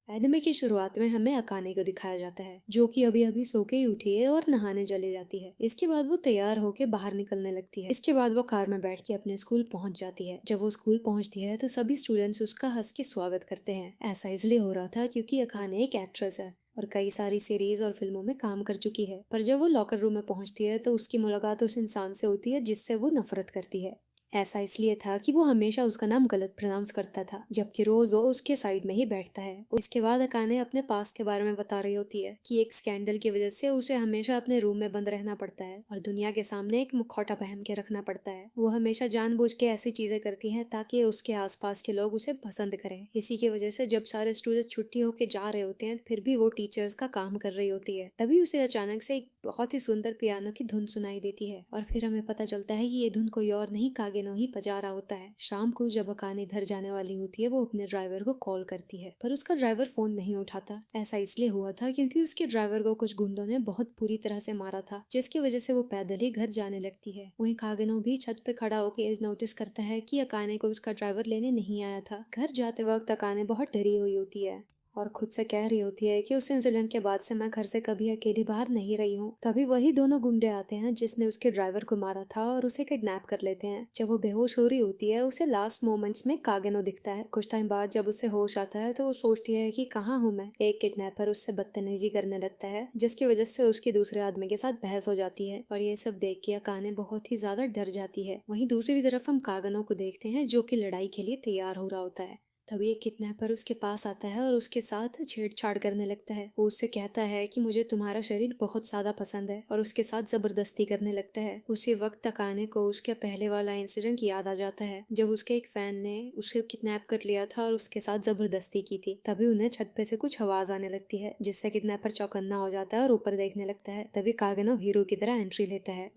Anime की शुरुआत में हमें अकाने को दिखाया जाता है, जो कि अभी अभी सो के ही उठी है और नहाने चली जाती है। इसके बाद वो तैयार होके बाहर निकलने लगती है। इसके बाद वो कार में बैठ के अपने स्कूल पहुंच जाती है। जब वो स्कूल पहुंचती है तो सभी स्टूडेंट्स उसका हंस के स्वागत करते हैं। ऐसा इसलिए हो रहा था क्योंकि अकाने एक एक्ट्रेस है और कई सारी सीरीज और फिल्मों में काम कर चुकी है। पर जब वो लॉकर रूम में पहुंचती है तो उसकी मुलाकात उस इंसान से होती है जिससे वो नफरत करती है। ऐसा इसलिए था कि वो हमेशा उसका नाम गलत प्रोनाउंस करता था, जबकि रोज वो उसके साइड में ही बैठता है। इसके बाद अकाने अपने पास के बारे में बता रही होती है कि एक स्कैंडल की वजह से उसे हमेशा अपने रूम में बंद रहना पड़ता है और दुनिया के सामने एक मुखौटा पहन के रखना पड़ता है। वो हमेशा जानबूझ के ऐसी चीजें करती है ताकि उसके आसपास के लोग उसे पसंद करें। इसी की वजह से जब सारे स्टूडेंट छुट्टी होके जा रहे होते हैं फिर भी वो टीचर्स का काम कर रही होती है। तभी उसे अचानक से एक बहुत ही सुंदर पियानो की धुन सुनाई देती है और फिर हमें पता चलता है कि ये धुन कोई और नहीं, कागेनो ही बजा रहा होता है। शाम को जब अकाने घर जाने वाली होती है वो अपने ड्राइवर को कॉल करती है, पर उसका ड्राइवर फोन नहीं उठाता। ऐसा इसलिए हुआ था क्योंकि उसके ड्राइवर को कुछ गुंडों ने बहुत बुरी तरह से मारा था, जिसकी वजह से वो पैदल ही घर जाने लगती है। वहीं कागेनो भी छत पे खड़ा होकर नोटिस करता है कि अकाने को उसका ड्राइवर लेने नहीं आया था। घर जाते वक्त अकाने बहुत डरी हुई होती है और खुद से कह रही होती है कि उस इंसिडेंट के बाद से मैं घर से कभी अकेली बाहर नहीं रही हूँ। तभी वही दोनों गुंडे आते हैं जिसने उसके ड्राइवर को मारा था और उसे किडनैप कर लेते हैं। जब वो बेहोश हो रही होती है उसे लास्ट मोमेंट्स में कागेनो दिखता है। कुछ टाइम बाद जब उसे होश आता है तो वो सोचती है कि कहाँ हूँ मैं। एक किडनैपर उससे बदतमीजी करने लगता है जिसकी वजह से उसकी दूसरे आदमी के साथ बहस हो जाती है और ये सब देख के अकाने बहुत ही ज्यादा डर जाती है। वहीं दूसरी तरफ हम कागेनो को देखते हैं जो कि लड़ाई के लिए तैयार हो रहा होता है। तभी एक किडनैपर उसके पास आता है और उसके साथ छेड़छाड़ करने लगता है। वो उससे कहता है कि मुझे तुम्हारा शरीर बहुत ज्यादा पसंद है और उसके साथ जबरदस्ती करने लगता है। उसी वक्त अकाने को उसके पहले वाला इंसिडेंट याद आ जाता है जब उसके एक फैन ने उसे किडनैप कर लिया था और उसके साथ जबरदस्ती की थी। तभी उन्हें छत पे से कुछ आवाज आने लगती है जिससे किडनैपर चौकन्ना हो जाता है और ऊपर देखने लगता है। तभी कागेनो हीरो की तरह एंट्री लेता है।